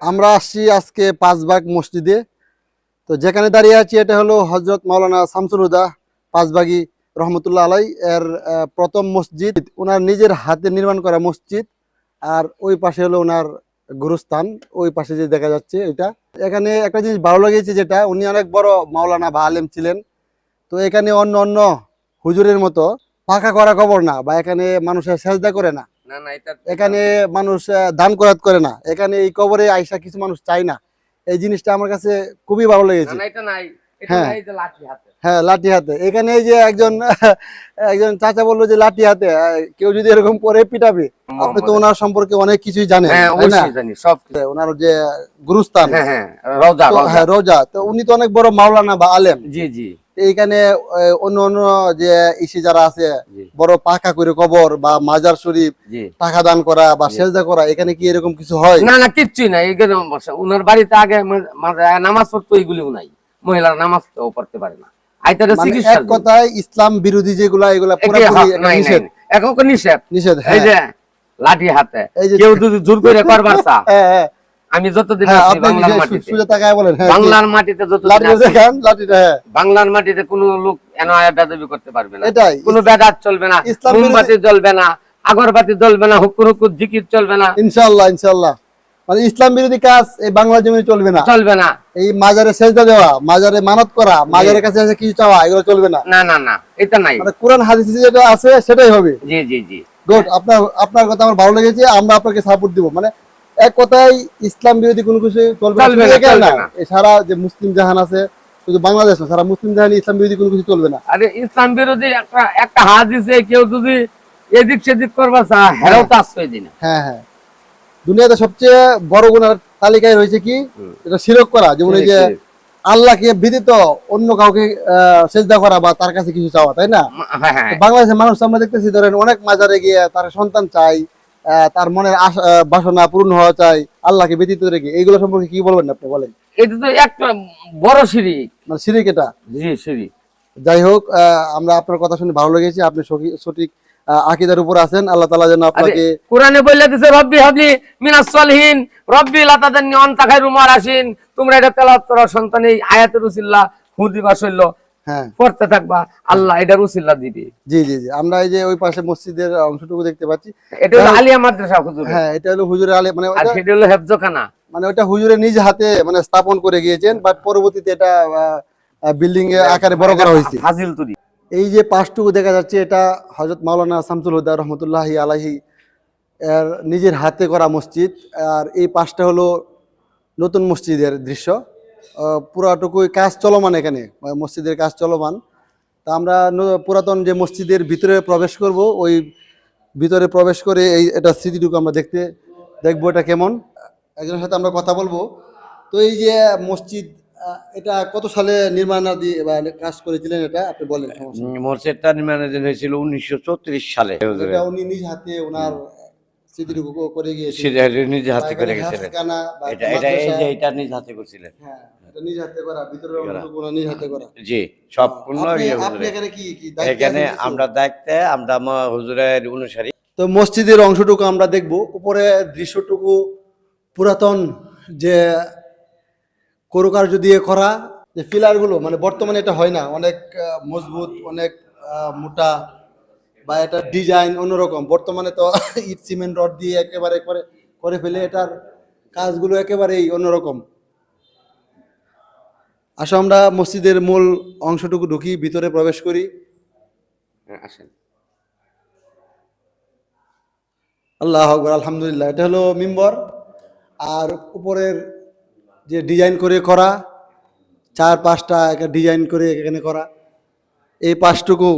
আমরা আসছি আজকে পাঁচবাগ মসজিদে। তো যেখানে দাঁড়িয়ে আছি এটা হলো হজরত মাওলানা শামসুল হুদা পাঁচবাগী রহমতুল্লাহ আলাই এর প্রথম মসজিদ, ওনার নিজের হাতে নির্মাণ করা মসজিদ। আর ওই পাশে হলো ওনার গুরুস্থান, ওই পাশে যে দেখা যাচ্ছে এটা। এখানে একটা জিনিস ভালো লেগেছে, যেটা উনি অনেক বড় মাওলানা বা আলেম ছিলেন। তো এখানে অন্য অন্য হুজুরের মতো পাকা করা কবর না, বা এখানে মানুষের সেজদা করে না, না না এটা এখানে মানুষ দান করাত করে না, এখানে এই কবরে আইসা কিছু মানুষ চায় না। এই জিনিসটা আমার কাছে খুবই ভালো না লেগেছে। না এটা নাই, এটা হ্যাঁ নাই যে লাঠি হাতে। হ্যাঁ, লাঠি হাতে। এখানে এই যে একজন একজন চাচা বললো যে লাঠি হাতে কেউ যদি এরকম করে পিটাবে। আপনি তো ওনার সম্পর্কে অনেক কিছুই জানেন, হ্যাঁ তাই না? অবশ্যই জানি সব কিছু। ওনার যে গুরুস্থান, হ্যাঁ হ্যাঁ রওজা তো রওজা। হ্যাঁ রোজা, তো উনি তো অনেক বড় মাওলানা বা আলেম। জি জি এইখানে অন্য অন্য যে ইসি যারা আছে, জি বড় পাকা করে কবর বা মাজার শরীফ জি টাকা দান করা বা জি। সেজদা করা, এখানে কি এরকম কিছু হয়? না না কিচ্ছুই নাই এখানে। উনার বাড়িতে আগে নামাজ পড়তো, এইগুলিও নাই। মহিলারা নামাজ পড়তে পারে না, আইতারে মানে চিকিৎসা এক কথায় ইসলাম বিরোধী যেগুলা, এগুলা পুরোপুরি একটা নিষেধ। এখন নিষেধ। নিষেধ, এই হ্যাঁ। যে লাঠি হাতে এই যে কেউ যদি জোর করে করবার চা, হ্যাঁ হ্যাঁ আমি যতদিন হ্যাঁ, আছি আপনি বাংলার মাটিতে, সোজা তাকায় বলেন, হ্যাঁ বাংলার মাটিতে যতদিন লাঠিটা আছি, দেখান, লাঠিটা, হ্যাঁ বাংলার মাটিতে কোনো লোক এনআইএ বেদবি করতে পারবে না। এটাই কোনো বেদাত চলবে না, ইসলাম মোমবাতি জ্বলবে না, আগরবাতি জ্বলবে না, হুকুর হুকুর জিকির চলবে না, ইনশাআল্লাহ ইনশাআল্লাহ। মানে ইসলাম বিরোধী কাজ এই বাংলা জমিনে চলবে না। চলবে না। এই মাজারে সেজদা দেওয়া, মাজারে মানত করা, মাজারের কাছে এসে কিছু চাওয়া, এগুলো চলবে না। না না না এটা নাই। মানে কোরআন হাদিসে যেটা আছে সেটাই হবে। জি জি জি গুড, আপনার আপনার কথা আমার ভালো লেগেছে, আমরা আপনাকে সাপোর্ট দিব। মানে এক কথায় ইসলাম বিরোধী কোনো কিছু চলবে না, চলবে শুধু না, এখানে চলবে না, না। এই সারা যে মুসলিম জাহান আছে, শুধু বাংলাদেশ না, সারা মুসলিম জাহানে ইসলাম বিরোধী কোনো কিছু চলবে না। আরে ইসলাম বিরোধী একটা একটা হাদিসে কেউ যদি এদিক সেদিক করবা চা, হেরাও তো আশ্রয় দিই না। হ্যাঁ হ্যাঁ, দুনিয়াতে সবচেয়ে বড় গুনার তালিকায় রয়েছে কি? এটা শিরক করা। যেমন এই যে আল্লাহকে ব্যতীত অন্য কাউকে সেজদা করা বা তার কাছে কিছু চাওয়া, তাই না? হ্যাঁ হ্যাঁ তো বাংলাদেশের মানুষ আমরা দেখতেছি, ধরেন অনেক মাজারে গিয়ে তার সন্তান চাই, তার মনের বাসনা পূর্ণ হওয়া চাই, আল্লাহকে ব্যতীত রেখে। এইগুলো সম্পর্কে কি বলবেন আপনি, বলেন। এটা তো একটা বড় শিরিক। মানে শিরিক এটা। জি শিরিক। যাই হোক, আমরা আপনার কথা শুনে ভালো লেগেছে, আপনি সঠিক আকীদার উপর আছেন। আল্লাহ তাআলা যেন আপনাকে কোরআনে বলে দিছে রব্বি হাবলি মিনাস সলিহিন রব্বি লা তাদান্নি আনতা খায়রুল ওয়ারিসিন। তোমরা এটা তেলাওয়াত করো, সন্তান এই আয়াতের উসিলা হুদি বাসল্য হ্যাঁ পড়তে থাকবা, আল্লাহ এটার উসিলা দিবে। জি জি জি, আমরা এই যে ওই পাশে মসজিদের অংশটুকু দেখতে পাচ্ছি, এটা হলো আলিয়া মাদ্রাসা হুজুর। হ্যাঁ এটা হলো হুজুরের আলী, মানে আর সেটা হলো হেফজখানা। মানে ওটা হুজুরের নিজ হাতে মানে স্থাপন করে গিয়েছেন, বাট পরবর্তীতে এটা বিল্ডিং এর আকারে বড় করা হয়েছে। ফাজিল তুরি। এই যে পাশটুকু দেখা যাচ্ছে, এটা হযরত মাওলানা শামসুল হুদা রহমতুল্লাহি আলাইহি এর নিজের হাতে করা মসজিদ। আর এই পাশটা হলো নতুন মসজিদের দৃশ্য। পুরাটুকুই কাজ চলমান, এখানে মসজিদের কাজ চলমান। তা আমরা পুরাতন যে মসজিদের ভিতরে প্রবেশ করব, ওই ভিতরে প্রবেশ করে এই এটা স্মৃতিটুকু আমরা দেখবো এটা কেমন। একজনের সাথে আমরা কথা বলবো। তো এই যে মসজিদ, এটা কত সালে নির্মাণাধি বা কাজ করেছিলেন, এটা আপনি বলেন। সমস্যা নেই। মসজিদটা নির্মাণাধীন হয়েছিল 1934 সালে। এটা উনি নিজ হাতে ওনার স্মৃতিটুকু করে গিয়েছিলেন, সেটা নিজে হাতে করে বা এখানে গেছিলেন। হাফখানা বা এটা একটা এটা এই মাদ্রাসা। যে এটা নিজ হাতে করছিলেন। হ্যাঁ, এটা নিজ হাতে করা, ভিতরের অংশটুকু ওনার নিজ হাতে করা। জি সম্পূর্ণ আপনি ইয়ে আপনি হুজুরে। এখানে কি কি দায়িত্বে এখানে আছেন কিছু? আমরা দায়িত্বে, আমরা হুজুরের অনুসারী। তো মসজিদের অংশটুকু আমরা দেখব, উপরে দৃশ্যটুকু পুরাতন যে কারুকার্য দিয়ে করা, যে পিলারগুলো, মানে বর্তমানে এটা হয় না, অনেক মজবুত, অনেক মোটা, বা এটা ডিজাইন অন্যরকম। বর্তমানে তো ইট সিমেন্ট রড দিয়ে একেবারে করে করে ফেলে, এটার কাজগুলো একেবারেই অন্যরকম। আসো আমরা মসজিদের মূল অংশটুকু ঢুকি, ভিতরে প্রবেশ করি। আসেন। আল্লাহু আকবার, আলহামদুলিল্লাহ। এটা হলো মিম্বর। আর উপরের যে ডিজাইন করে করা, চার পাঁচটা একটা ডিজাইন করে এখানে করা, এই পাশটুকু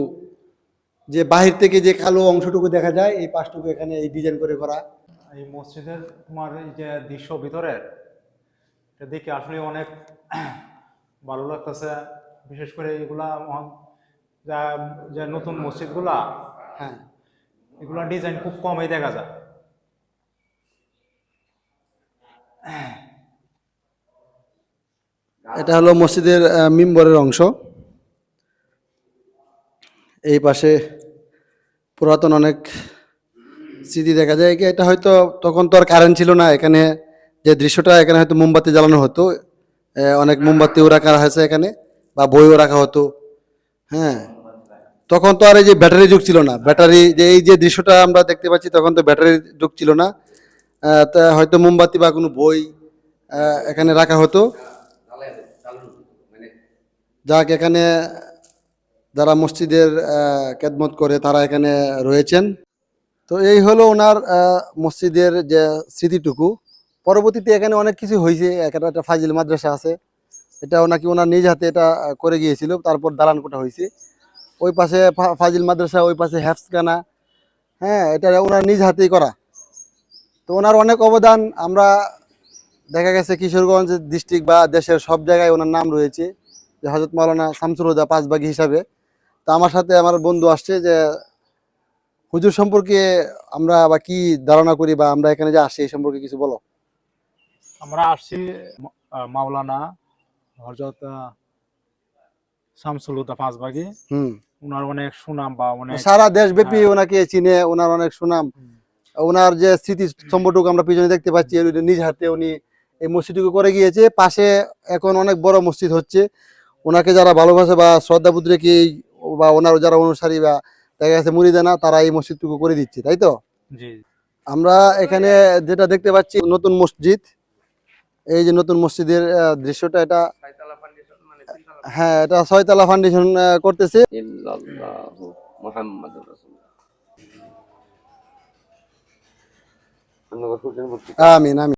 যে বাহির থেকে যে কালো অংশটুকু দেখা যায়, এই পাশটুকু এখানে এই ডিজাইন করে করা। এই মসজিদের তোমার এই যে দৃশ্য ভিতরের, এটা দেখে আসলে অনেক ভালো লাগতেছে। বিশেষ করে এগুলা যা যে নতুন মসজিদগুলা, হ্যাঁ এগুলা ডিজাইন খুব কমই দেখা যায়। এটা হলো মসজিদের মিম্বরের অংশ। এই পাশে পুরাতন অনেক স্মৃতি দেখা যায়। এটা হয়তো তখন তো আর কারেন্ট ছিল না, এখানে যে দৃশ্যটা এখানে হয়তো মোমবাতি জ্বালানো হতো, অনেক মোমবাতিও রাখা হয়েছে এখানে, বা বইও রাখা হতো। হ্যাঁ, তখন তো আর এই যে ব্যাটারি যুগ ছিল না, ব্যাটারি যে এই যে দৃশ্যটা আমরা দেখতে পাচ্ছি তখন তো ব্যাটারি যুগ ছিল না। তা হয়তো মোমবাতি বা কোনো বই এখানে রাখা হতো। যাক, এখানে যারা মসজিদের খেদমত করে তারা এখানে রয়েছেন। তো এই হলো ওনার মসজিদের যে স্মৃতিটুকু। পরবর্তীতে এখানে অনেক কিছু হয়েছে, এখানে একটা ফাজিল মাদ্রাসা আছে, এটা নাকি ওনার নিজ হাতে এটা করে গিয়েছিল, তারপর দালান কোঠা হয়েছে। ওই পাশে ফাজিল মাদ্রাসা, ওই পাশে হ্যাফসখানা। হ্যাঁ, এটা ওনার নিজ হাতেই করা। তো ওনার অনেক অবদান, আমরা দেখা গেছে কিশোরগঞ্জ ডিস্ট্রিক্ট বা দেশের সব জায়গায় ওনার নাম রয়েছে, যে হযরত মাওলানা শামসুল হুদা পাঁচবাগী হিসাবে। তো আমার সাথে আমার বন্ধু আসছে, যে হুজুর সম্পর্কে আমরা বা কি ধারণা করি বা আমরা এখানে যে আসছি এই সম্পর্কে কিছু বলো। আমরা আসছি মাওলানা হযরত শামসুল হুদা পাঁচবাগী, হুম। ওনার অনেক সুনাম বা অনেক সারা দেশব্যাপী ওনাকে চিনে, ওনার অনেক সুনাম, ওনার যে স্মৃতি স্তম্ভটুকু আমরা পিছনে দেখতে পাচ্ছি, নিজ হাতে উনি এই মসজিদটুকু করে গিয়েছে। পাশে এখন অনেক বড় মসজিদ হচ্ছে। ওনাকে যারা ভালোবাসে বা শ্রদ্ধা বুদ্ধি রেখে বা ওনার যারা অনুসারী বা দেখা গেছে মুরিদানা, তারা এই মসজিদটুকু করে দিচ্ছে, তাই তো। জি। আমরা এখানে যেটা দেখতে পাচ্ছি নতুন মসজিদ, এই যে নতুন মসজিদের দৃশ্যটা, এটা হ্যাঁ, এটা 6 তলা ফাউন্ডেশন করতেছে। ইল্লাল্লাহু মুহাম্মাদুর রাসূলুল্লাহ। আমিন আমিন।